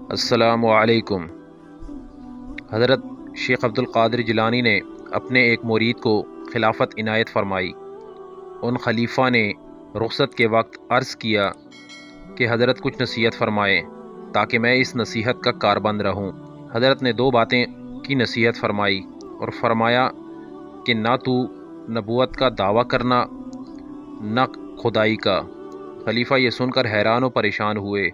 السلام علیکم۔ حضرت شیخ عبد القادر جیلانی نے اپنے ایک مرید کو خلافت عنایت فرمائی۔ ان خلیفہ نے رخصت کے وقت عرض کیا کہ حضرت کچھ نصیحت فرمائیں تاکہ میں اس نصیحت کا کاربند رہوں۔ حضرت نے دو باتیں کی نصیحت فرمائی اور فرمایا کہ نہ تو نبوت کا دعویٰ کرنا نہ خدائی کا۔ خلیفہ یہ سن کر حیران و پریشان ہوئے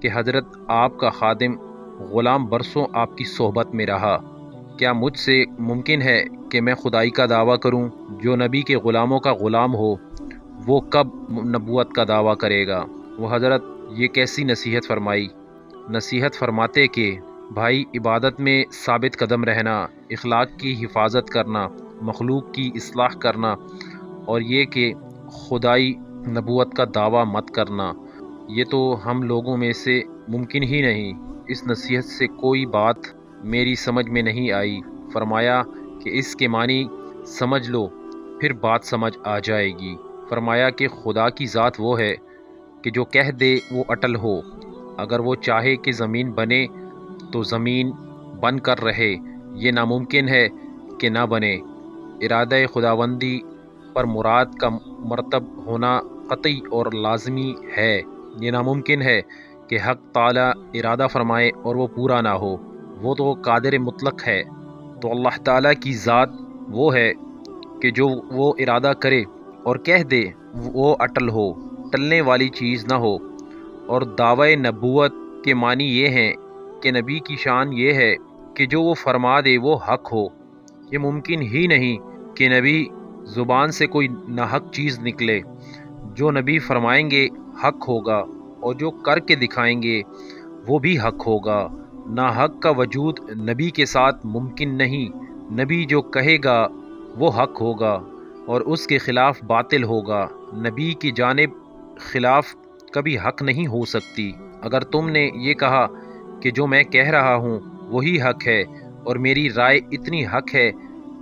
کہ حضرت آپ کا خادم غلام برسوں آپ کی صحبت میں رہا، کیا مجھ سے ممکن ہے کہ میں خدائی کا دعویٰ کروں؟ جو نبی کے غلاموں کا غلام ہو وہ کب نبوت کا دعویٰ کرے گا؟ وہ حضرت یہ کیسی نصیحت فرمائی؟ نصیحت فرماتے کہ بھائی، عبادت میں ثابت قدم رہنا، اخلاق کی حفاظت کرنا، مخلوق کی اصلاح کرنا، اور یہ کہ خدائی نبوت کا دعویٰ مت کرنا، یہ تو ہم لوگوں میں سے ممکن ہی نہیں۔ اس نصیحت سے کوئی بات میری سمجھ میں نہیں آئی۔ فرمایا کہ اس کے معنی سمجھ لو، پھر بات سمجھ آ جائے گی۔ فرمایا کہ خدا کی ذات وہ ہے کہ جو کہہ دے وہ اٹل ہو۔ اگر وہ چاہے کہ زمین بنے تو زمین بن کر رہے، یہ ناممکن ہے کہ نہ بنے۔ ارادہ خداوندی پر مراد کا مرتب ہونا قطعی اور لازمی ہے۔ یہ ناممکن ہے کہ حق تعالیٰ ارادہ فرمائے اور وہ پورا نہ ہو۔ وہ تو قادر مطلق ہے، تو اللہ تعالیٰ کی ذات وہ ہے کہ جو وہ ارادہ کرے اور کہہ دے وہ اٹل ہو، ٹلنے والی چیز نہ ہو۔ اور دعوی نبوت کے معنی یہ ہیں کہ نبی کی شان یہ ہے کہ جو وہ فرما دے وہ حق ہو۔ یہ ممکن ہی نہیں کہ نبی زبان سے کوئی ناحق چیز نکلے۔ جو نبی فرمائیں گے حق ہوگا، اور جو کر کے دکھائیں گے وہ بھی حق ہوگا۔ ناحق کا وجود نبی کے ساتھ ممکن نہیں۔ نبی جو کہے گا وہ حق ہوگا اور اس کے خلاف باطل ہوگا۔ نبی کی جانب خلاف کبھی حق نہیں ہو سکتی۔ اگر تم نے یہ کہا کہ جو میں کہہ رہا ہوں وہی حق ہے اور میری رائے اتنی حق ہے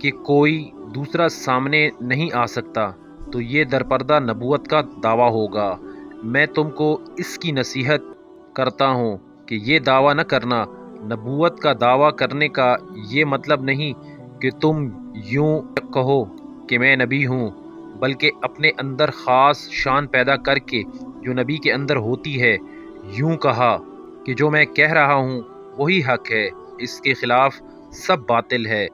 کہ کوئی دوسرا سامنے نہیں آ سکتا، تو یہ درپردہ نبوت کا دعویٰ ہوگا۔ میں تم کو اس کی نصیحت کرتا ہوں کہ یہ دعویٰ نہ کرنا۔ نبوت کا دعویٰ کرنے کا یہ مطلب نہیں کہ تم یوں کہو کہ میں نبی ہوں، بلکہ اپنے اندر خاص شان پیدا کر کے جو نبی کے اندر ہوتی ہے، یوں کہا کہ جو میں کہہ رہا ہوں وہی حق ہے، اس کے خلاف سب باطل ہے۔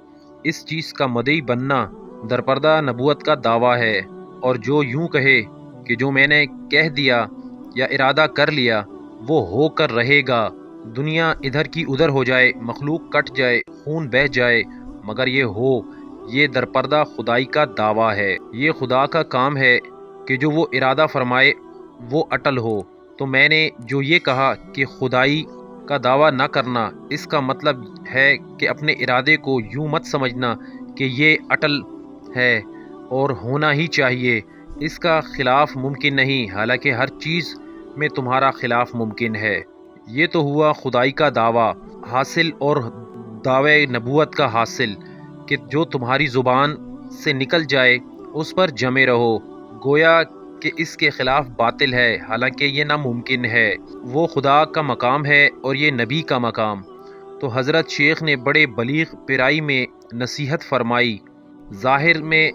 اس چیز کا مدعی بننا درپردہ نبوت کا دعویٰ ہے۔ اور جو یوں کہے کہ جو میں نے کہہ دیا یا ارادہ کر لیا وہ ہو کر رہے گا، دنیا ادھر کی ادھر ہو جائے، مخلوق کٹ جائے، خون بہہ جائے، مگر یہ ہو، یہ درپردہ خدائی کا دعویٰ ہے۔ یہ خدا کا کام ہے کہ جو وہ ارادہ فرمائے وہ اٹل ہو۔ تو میں نے جو یہ کہا کہ خدائی کا دعویٰ نہ کرنا، اس کا مطلب ہے کہ اپنے ارادے کو یوں مت سمجھنا کہ یہ اٹل ہے اور ہونا ہی چاہیے، اس کا خلاف ممکن نہیں، حالانکہ ہر چیز میں تمہارا خلاف ممکن ہے۔ یہ تو ہوا خدائی کا دعویٰ حاصل اور دعوی نبوت کا حاصل کہ جو تمہاری زبان سے نکل جائے اس پر جمے رہو، گویا کہ اس کے خلاف باطل ہے، حالانکہ یہ ناممکن ہے۔ وہ خدا کا مقام ہے اور یہ نبی کا مقام۔ تو حضرت شیخ نے بڑے بلیغ پیرائی میں نصیحت فرمائی۔ ظاہر میں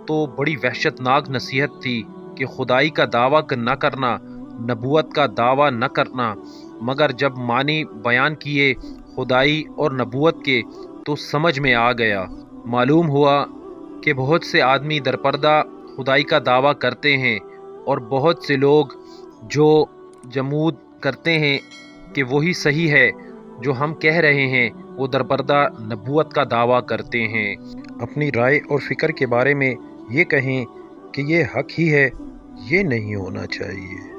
تو بڑی وحشت ناک نصیحت تھی کہ خدائی کا دعویٰ نہ کرنا، نبوت کا دعویٰ نہ کرنا، مگر جب معنی بیان کیے خدائی اور نبوت کے تو سمجھ میں آ گیا۔ معلوم ہوا کہ بہت سے آدمی درپردہ خدائی کا دعویٰ کرتے ہیں اور بہت سے لوگ جو جمود کرتے ہیں کہ وہی صحیح ہے، جو ہم کہہ رہے ہیں وہ درپردہ نبوت کا دعویٰ کرتے ہیں۔ اپنی رائے اور فکر کے بارے میں یہ کہیں کہ یہ حق ہی ہے، یہ نہیں ہونا چاہیے۔